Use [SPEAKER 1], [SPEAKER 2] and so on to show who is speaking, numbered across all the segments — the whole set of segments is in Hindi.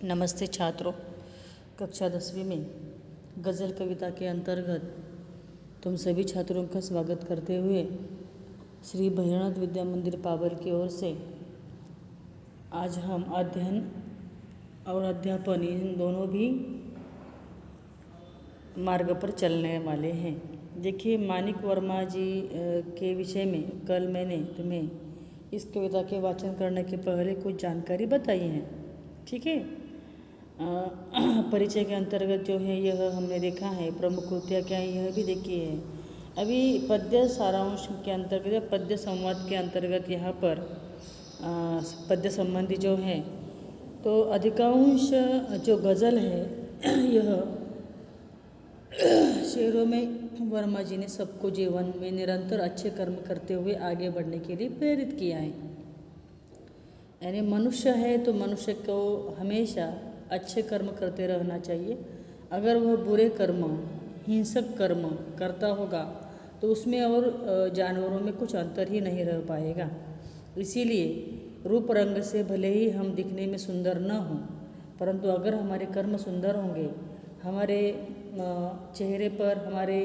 [SPEAKER 1] नमस्ते छात्रों। कक्षा 10वीं में गज़ल कविता के अंतर्गत तुम सभी छात्रों का स्वागत करते हुए श्री भैरवनाथ विद्या मंदिर पाबल की ओर से आज हम अध्ययन और अध्यापन इन दोनों भी मार्ग पर चलने वाले हैं। देखिए, मानिक वर्मा जी के विषय में कल मैंने तुम्हें इस कविता के वाचन करने के पहले कुछ जानकारी बताई है। ठीक है। परिचय के अंतर्गत जो है यह हमने देखा है, प्रमुख कृतियाँ क्या है यह भी देखी है। अभी पद्य सारांश के अंतर्गत या पद्य संवाद के अंतर्गत यहाँ पर पद्य संबंधी जो है तो अधिकांश जो गज़ल है यह शेरों में वर्मा जी ने सबको जीवन में निरंतर अच्छे कर्म करते हुए आगे बढ़ने के लिए प्रेरित किया है। यानी मनुष्य है तो मनुष्य को हमेशा अच्छे कर्म करते रहना चाहिए। अगर वह बुरे कर्म, हिंसक कर्म करता होगा तो उसमें और जानवरों में कुछ अंतर ही नहीं रह पाएगा। इसीलिए रूप रंग से भले ही हम दिखने में सुंदर न हों, परंतु अगर हमारे कर्म सुंदर होंगे, हमारे चेहरे पर, हमारे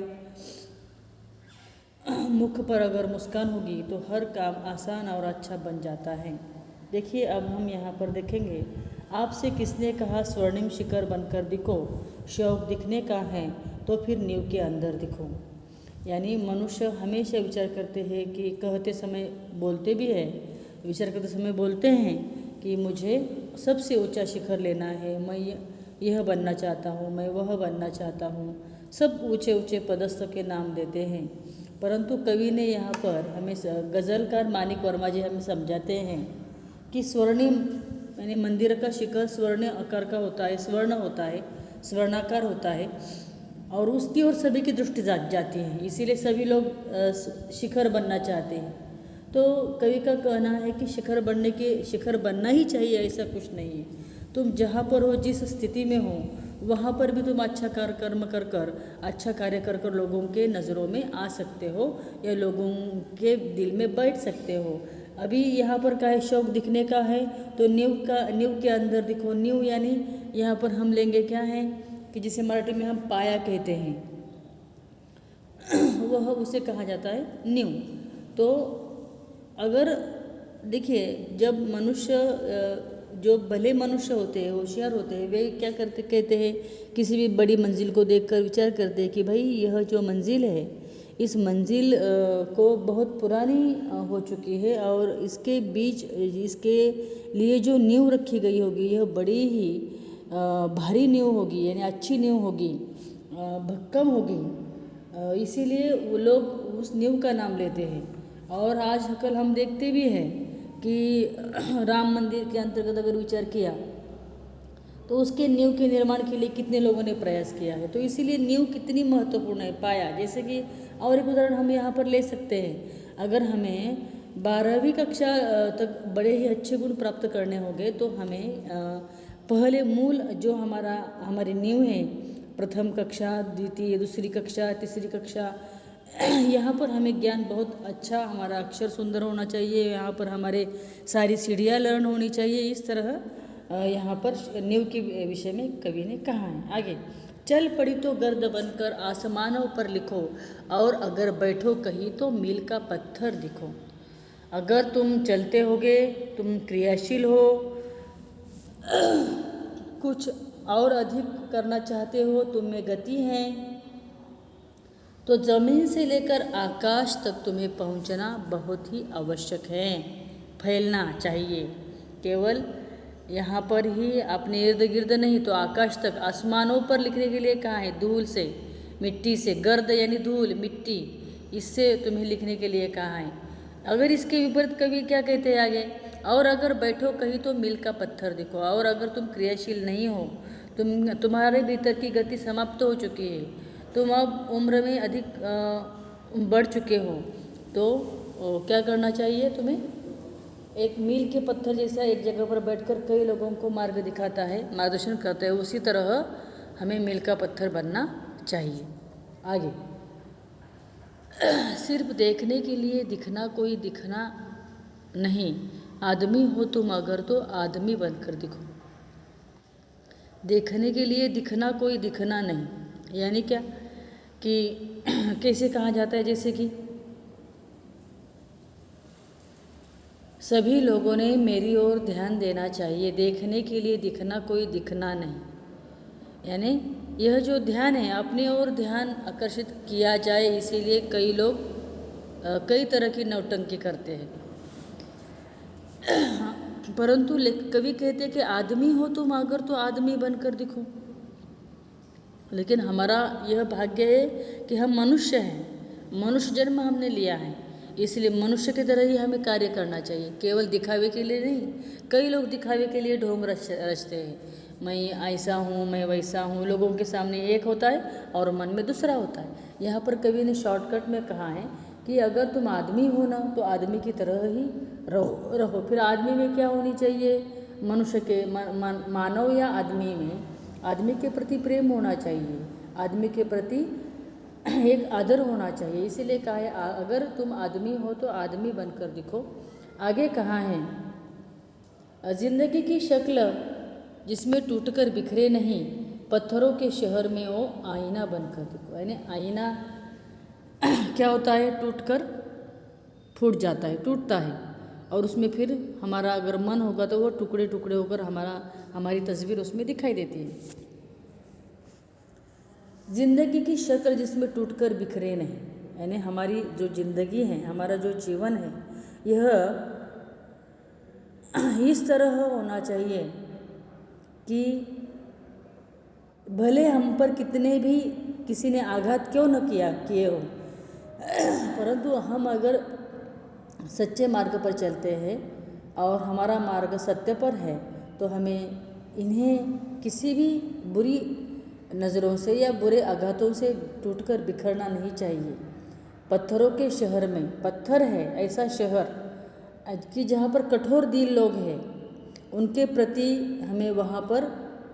[SPEAKER 1] मुख पर अगर मुस्कान होगी तो हर काम आसान और अच्छा बन जाता है। देखिए, अब हम यहाँ पर देखेंगे, आपसे किसने कहा स्वर्णिम शिखर बनकर दिखो, शौक दिखने का है तो फिर नींव के अंदर दिखो। यानी मनुष्य हमेशा विचार करते हैं कि कहते समय बोलते भी है, विचार करते समय बोलते हैं कि मुझे सबसे ऊंचा शिखर लेना है, मैं यह बनना चाहता हूँ, मैं वह बनना चाहता हूँ। सब ऊंचे ऊंचे पदस्थ के नाम देते हैं, परंतु कवि ने यहाँ पर हमें, गज़लकार मानिक वर्मा जी हमें समझाते हैं कि स्वर्णिम यानी मंदिर का शिखर स्वर्ण आकार का होता है, स्वर्ण होता है, स्वर्णाकार होता है और उसकी ओर सभी की दृष्टि जाती है। इसीलिए सभी लोग शिखर बनना चाहते हैं। तो कवि का कहना है कि शिखर बनना ही चाहिए, ऐसा कुछ नहीं है। तुम जहाँ पर हो, जिस स्थिति में हो, वहाँ पर भी तुम अच्छा कर्म कर कर, अच्छा कार्य कर कर लोगों के नज़रों में आ सकते हो या लोगों के दिल में बैठ सकते हो। अभी यहाँ पर क्या है, शौक दिखने का है तो नींव के अंदर दिखो। नींव यानी यहाँ पर हम लेंगे क्या है कि जिसे मराठी में हम पाया कहते हैं, वह उसे कहा जाता है नींव। तो अगर देखिए, जब मनुष्य जो भले मनुष्य होते हैं, होशियार होते हैं, वे क्या कहते हैं, किसी भी बड़ी मंजिल को देखकर विचार करते हैं कि भाई यह जो मंजिल है, इस मंजिल को बहुत पुरानी हो चुकी है और इसके बीच इसके लिए जो नींव रखी गई होगी यह बड़ी ही भारी नींव होगी, यानी अच्छी नींव होगी, भक्कम होगी। इसीलिए वो लोग उस नींव का नाम लेते हैं। और आजकल हम देखते भी हैं कि राम मंदिर के अंतर्गत अगर विचार किया तो उसके नींव के निर्माण के लिए कितने लोगों ने प्रयास किया है। तो इसीलिए नींव कितनी महत्वपूर्ण है, पाया। जैसे कि और एक उदाहरण हम यहाँ पर ले सकते हैं, अगर हमें 12वीं कक्षा तक बड़े ही अच्छे गुण प्राप्त करने होंगे तो हमें पहले मूल जो हमारी नींव है, प्रथम कक्षा, द्वितीय, दूसरी कक्षा, तीसरी कक्षा, यहाँ पर हमें ज्ञान बहुत अच्छा, हमारा अक्षर सुंदर होना चाहिए, यहाँ पर हमारे सारी सीढ़ियाँ लर्न होनी चाहिए। इस तरह यहाँ पर नींव के विषय में कवि ने कहा है। आगे, चल पड़ी तो गर्द बनकर आसमानों पर लिखो, और अगर बैठो कहीं तो मील का पत्थर दिखो। अगर तुम चलते होगे, तुम क्रियाशील हो, कुछ और अधिक करना चाहते हो, तुम में गति है, तो ज़मीन से लेकर आकाश तक तुम्हें पहुंचना बहुत ही आवश्यक है। फैलना चाहिए, केवल यहाँ पर ही अपने इर्द गिर्द नहीं तो आकाश तक, आसमानों पर लिखने के लिए कहा है, धूल से, मिट्टी से, गर्द यानी धूल, मिट्टी, इससे तुम्हें लिखने के लिए कहा है। अगर इसके विपरीत कवि क्या कहते हैं आगे, और अगर बैठो कहीं तो मील का पत्थर दिखो। और अगर तुम क्रियाशील नहीं हो, तुम्हारे भीतर की गति समाप्त हो चुकी है, तुम अब उम्र में अधिक बढ़ चुके हो, तो क्या करना चाहिए तुम्हें, एक मील के पत्थर जैसा एक जगह पर बैठकर कई लोगों को मार्ग दिखाता है, मार्गदर्शन करता है, उसी तरह हमें मील का पत्थर बनना चाहिए। आगे, सिर्फ देखने के लिए दिखना कोई दिखना नहीं, आदमी हो तुम अगर तो आदमी बनकर दिखो। देखने के लिए दिखना कोई दिखना नहीं, यानी क्या कि कैसे कहा जाता है, जैसे कि सभी लोगों ने मेरी ओर ध्यान देना चाहिए, देखने के लिए दिखना कोई दिखना नहीं, यानी यह जो ध्यान है अपनी ओर ध्यान आकर्षित किया जाए, इसीलिए कई लोग कई तरह की नौटंकी करते हैं। परंतु कवि कहते हैं कि आदमी हो तुम अगर तो आदमी बनकर दिखो। लेकिन हमारा यह भाग्य है कि हम मनुष्य हैं, मनुष्य जन्म हमने लिया है, इसलिए मनुष्य की तरह ही हमें कार्य करना चाहिए, केवल दिखावे के लिए नहीं। कई लोग दिखावे के लिए ढोंग रचते हैं, मैं ऐसा हूँ, मैं वैसा हूँ, लोगों के सामने एक होता है और मन में दूसरा होता है। यहाँ पर कवि ने शॉर्टकट में कहा है कि अगर तुम आदमी हो ना तो आदमी की तरह ही रहो। फिर आदमी में क्या होनी चाहिए, मनुष्य के मानव या आदमी में आदमी के प्रति प्रेम होना चाहिए, आदमी के प्रति एक आदर होना चाहिए। इसीलिए कहा है अगर तुम आदमी हो तो आदमी बनकर दिखो। आगे कहा है, जिंदगी की शक्ल जिसमें टूटकर बिखरे नहीं, पत्थरों के शहर में वो आईना बनकर दिखो। यानी आईना क्या होता है, टूटकर फूट जाता है, टूटता है, और उसमें फिर हमारा अगर मन होगा तो वो टुकड़े टुकड़े होकर हमारी तस्वीर उसमें दिखाई देती है। जिंदगी की शक्ल जिसमें टूटकर बिखरे नहीं, यानी हमारी जो जिंदगी है, हमारा जो जीवन है, यह इस तरह होना चाहिए कि भले हम पर कितने भी किसी ने आघात क्यों न किए हो, परंतु हम अगर सच्चे मार्ग पर चलते हैं और हमारा मार्ग सत्य पर है तो हमें इन्हें किसी भी बुरी नज़रों से या बुरे आघातों से टूटकर बिखरना नहीं चाहिए। पत्थरों के शहर में, पत्थर है ऐसा शहर कि जहाँ पर कठोर दिल लोग हैं, उनके प्रति हमें वहाँ पर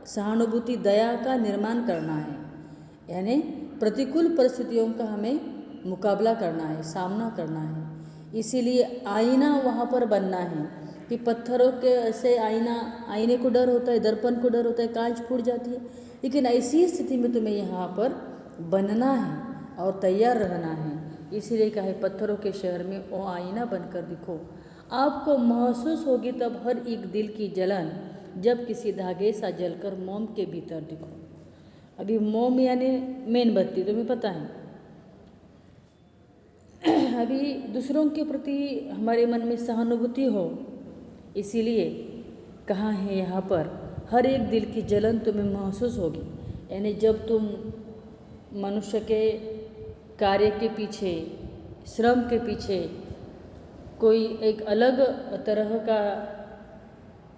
[SPEAKER 1] सहानुभूति दया का निर्माण करना है, यानी प्रतिकूल परिस्थितियों का हमें मुकाबला करना है, सामना करना है। इसीलिए आईना वहाँ पर बनना है कि पत्थरों के ऐसे आईने को डर होता है, दर्पण को डर होता है, कांच फूट जाती है, लेकिन ऐसी स्थिति में तुम्हें यहाँ पर बनना है और तैयार रहना है। इसीलिए कहा है पत्थरों के शहर में वो आईना बनकर दिखो। आपको महसूस होगी तब हर एक दिल की जलन, जब किसी धागे सा जलकर मोम के भीतर दिखो। अभी मोम यानी मेणबत्ती, तुम्हें पता है। अभी दूसरों के प्रति हमारे मन में सहानुभूति हो, इसीलिए कहा है यहाँ पर हर एक दिल की जलन तुम्हें महसूस होगी, यानी जब तुम मनुष्य के कार्य के पीछे, श्रम के पीछे कोई एक अलग तरह का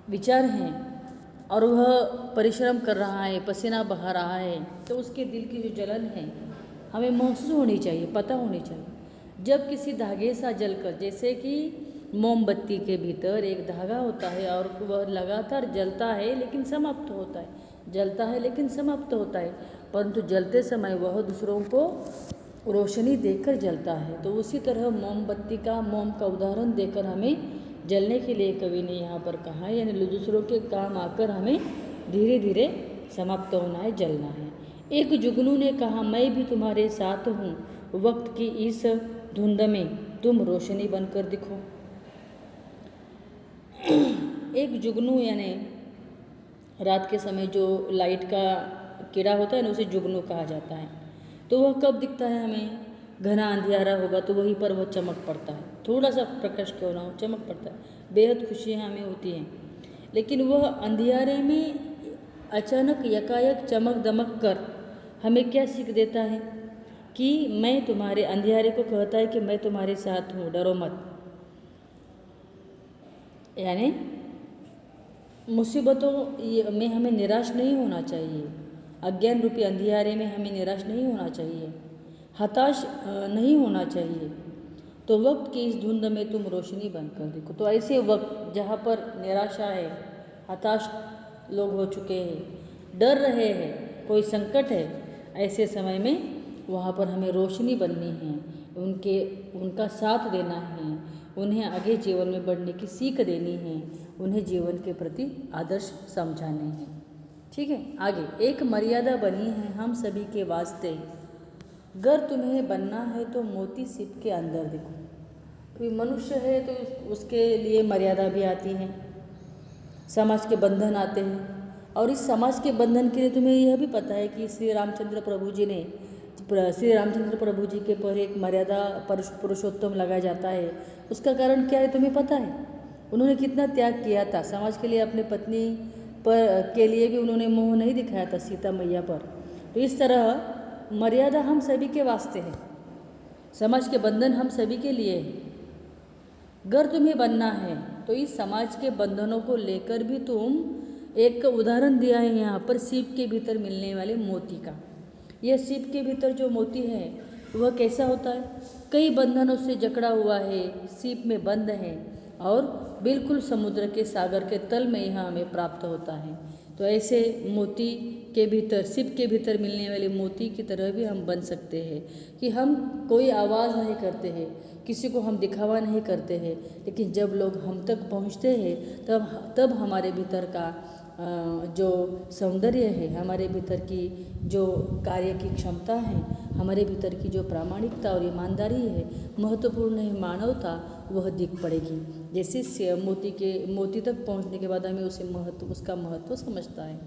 [SPEAKER 1] विचार है और वह परिश्रम कर रहा है, पसीना बहा रहा है, तो उसके दिल की जो जलन है हमें महसूस होनी चाहिए, पता होनी चाहिए। जब किसी धागे सा जलकर, जैसे कि मोमबत्ती के भीतर एक धागा होता है और वह लगातार जलता है लेकिन समाप्त होता है, जलता है लेकिन समाप्त होता है, परंतु जलते समय वह दूसरों को रोशनी देकर जलता है। तो उसी तरह मोमबत्ती का, मोम का उदाहरण देकर हमें जलने के लिए कवि ने यहाँ पर कहा है, यानी दूसरों के काम आकर हमें धीरे धीरे समाप्त होना है, जलना है। एक जुगनू ने कहा मैं भी तुम्हारे साथ हूँ, वक्त की इस धुंध में तुम रोशनी बनकर दिखो। एक जुगनू यानी रात के समय जो लाइट का कीड़ा होता है ना, उसे जुगनू कहा जाता है। तो वह कब दिखता है हमें, घना अंधियारा होगा तो वहीं पर वह चमक पड़ता है, थोड़ा सा प्रकाश क्यों ना हो चमक पड़ता है, बेहद खुशियाँ हमें होती हैं। लेकिन वह अंधियारे में अचानक यकायक चमक दमक कर हमें क्या सीख देता है कि मैं तुम्हारे, अंधियारे को कहता है कि मैं तुम्हारे साथ हूँ, डरो मत। यानी मुसीबतों में हमें निराश नहीं होना चाहिए, अज्ञान रूपी अंधियारे में हमें निराश नहीं होना चाहिए, हताश नहीं होना चाहिए। तो वक्त की इस धुंध में तुम रोशनी बनकर देखो। तो ऐसे वक्त जहाँ पर निराशा है, हताश लोग हो चुके हैं, डर रहे हैं, कोई संकट है, ऐसे समय में वहाँ पर हमें रोशनी बननी है, उनका साथ देना है, उन्हें आगे जीवन में बढ़ने की सीख देनी है, उन्हें जीवन के प्रति आदर्श समझाने हैं। ठीक है। आगे, एक मर्यादा बनी है हम सभी के वास्ते, गर तुम्हें बनना है तो मोती सिप के अंदर देखो। कोई मनुष्य है तो उसके लिए मर्यादा भी आती है, समाज के बंधन आते हैं। और इस समाज के बंधन के लिए तुम्हें यह भी पता है कि श्री रामचंद्र प्रभु जी के पर एक मर्यादा पुरुषोत्तम लगाया जाता है। उसका कारण क्या है तुम्हें पता है? उन्होंने कितना त्याग किया था समाज के लिए, अपने पत्नी पर के लिए भी उन्होंने मोह नहीं दिखाया था, सीता मैया पर। तो इस तरह मर्यादा हम सभी के वास्ते है, समाज के बंधन हम सभी के लिए है। अगर तुम्हें बनना है तो इस समाज के बंधनों को लेकर भी तुम, एक उदाहरण दिया है यहाँ पर सीप के भीतर मिलने वाले मोती का। यह सीप के भीतर जो मोती है वह कैसा होता है? कई बंधनों से जकड़ा हुआ है, सीप में बंद है और बिल्कुल समुद्र के सागर के तल में यह हमें प्राप्त होता है। तो ऐसे मोती के भीतर, सीप के भीतर मिलने वाले मोती की तरह भी हम बन सकते हैं कि हम कोई आवाज़ नहीं करते हैं, किसी को हम दिखावा नहीं करते हैं, लेकिन जब लोग हम तक पहुँचते हैं तब हमारे भीतर का जो सौंदर्य है, हमारे भीतर की जो कार्य की क्षमता है, हमारे भीतर की जो प्रामाणिकता और ईमानदारी है, महत्वपूर्ण है मानवता, वह दिख पड़ेगी। जैसे मोती तक पहुंचने के बाद हमें उसका महत्व समझता है।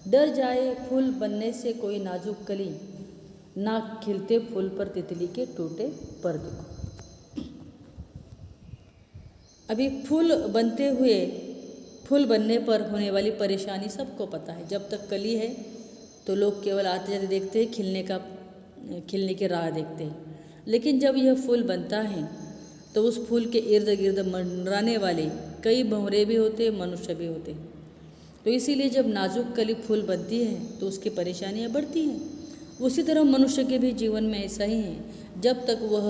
[SPEAKER 1] डर जाए फूल बनने से कोई नाजुक कली, ना खिलते फूल पर तितली के टूटे पर देखो। अभी फूल बनने पर होने वाली परेशानी सबको पता है। जब तक कली है तो लोग केवल आते जाते देखते हैं, खिलने की राह देखते हैं। लेकिन जब यह फूल बनता है तो उस फूल के इर्द गिर्द मंडराने वाले कई भंवरे भी होते हैं, मनुष्य भी होते हैं। तो इसीलिए जब नाजुक कली फूल बनती है तो उसकी परेशानियाँ बढ़ती हैं। उसी तरह मनुष्य के भी जीवन में ऐसा ही है। जब तक वह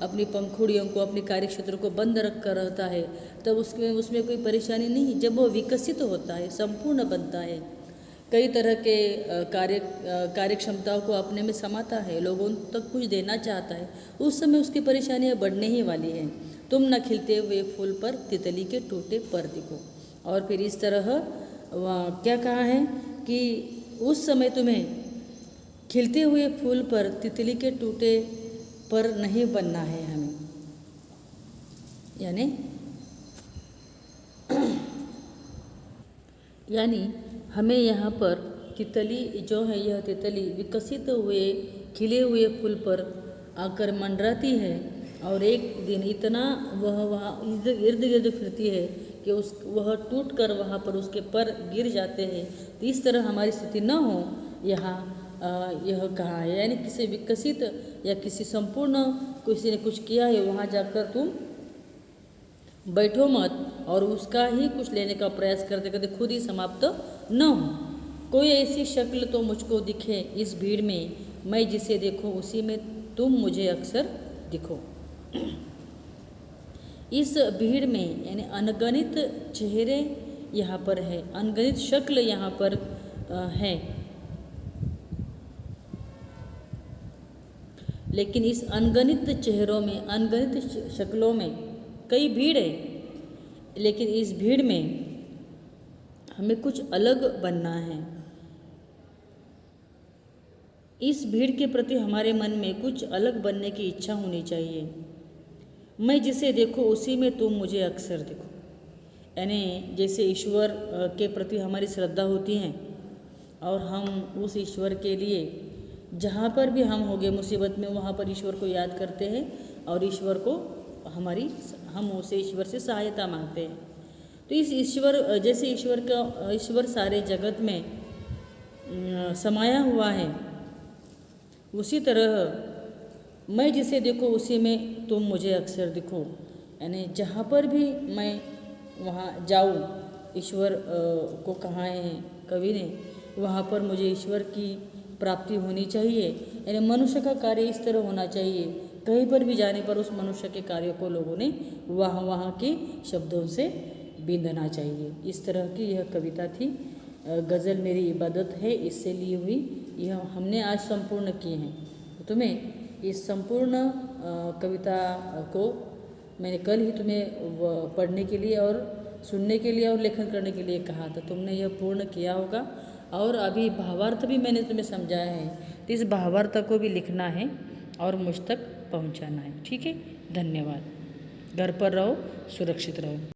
[SPEAKER 1] अपनी पंखुड़ियों को, अपने कार्यक्षेत्र को बंद रख कर रहता है तब उसमें कोई परेशानी नहीं। जब वह विकसित होता है, संपूर्ण बनता है, कई तरह के कार्य क्षमताओं को अपने में समाता है, लोगों तक कुछ देना चाहता है, उस समय उसकी परेशानियाँ बढ़ने ही वाली हैं। तुम न खिलते हुए फूल पर तितली के टूटे पर देखो। और फिर इस तरह क्या कहा है कि उस समय तुम्हें खिलते हुए फूल पर तितली के टूटे पर नहीं बनना है हमें, यानी हमें यहाँ पर तितली जो है, यह तितली विकसित हुए खिले हुए फूल पर आकर मंडराती है और एक दिन इतना वह वहाँ इर्द गिर्द फिरती है कि वह टूट कर वहाँ पर उसके पर गिर जाते हैं। तो इस तरह हमारी स्थिति न हो, यहाँ यह कहा है। यानी किसी विकसित या किसी संपूर्ण किसी ने कुछ किया है, वहाँ जाकर तुम बैठो मत और उसका ही कुछ लेने का प्रयास करते करते खुद ही समाप्त न हो। कोई ऐसी शक्ल तो मुझको दिखे इस भीड़ में, मैं जिसे देखूं उसी में तुम मुझे अक्सर दिखो। इस भीड़ में यानी अनगणित चेहरे यहाँ पर है, अनगणित शक्ल यहाँ पर है, लेकिन इस अनगणित चेहरों में, अनगणित शक्लों में कई भीड़ है, लेकिन इस भीड़ में हमें कुछ अलग बनना है। इस भीड़ के प्रति हमारे मन में कुछ अलग बनने की इच्छा होनी चाहिए। मैं जिसे देखूं उसी में तुम मुझे अक्सर देखो। यानी जैसे ईश्वर के प्रति हमारी श्रद्धा होती है और हम उस ईश्वर के लिए जहाँ पर भी हम होंगे मुसीबत में, वहाँ पर ईश्वर को याद करते हैं और ईश्वर को हम उसे ईश्वर से सहायता मांगते हैं। तो इस ईश्वर, जैसे ईश्वर सारे जगत में समाया हुआ है, उसी तरह मैं जिसे देखो उसी में तुम मुझे अक्सर दिखो। यानी जहाँ पर भी मैं वहाँ जाऊँ, ईश्वर को कहा है कवि ने, वहाँ पर मुझे ईश्वर की प्राप्ति होनी चाहिए। यानी मनुष्य का कार्य इस तरह होना चाहिए, कहीं पर भी जाने पर उस मनुष्य के कार्य को लोगों ने वहाँ के शब्दों से बींधना चाहिए। इस तरह की यह कविता थी। गज़ल मेरी इबादत है इससे ली हुई, यह हमने आज संपूर्ण किए हैं। तुम्हें इस संपूर्ण कविता को मैंने कल ही तुम्हें पढ़ने के लिए और सुनने के लिए और लेखन करने के लिए कहा था। तुमने यह पूर्ण किया होगा और अभी भावार्थ भी मैंने तुम्हें समझाया है, तो इस भावार्थ को भी लिखना है और मुझ तक पहुंचाना है। ठीक है, धन्यवाद। घर पर रहो, सुरक्षित रहो।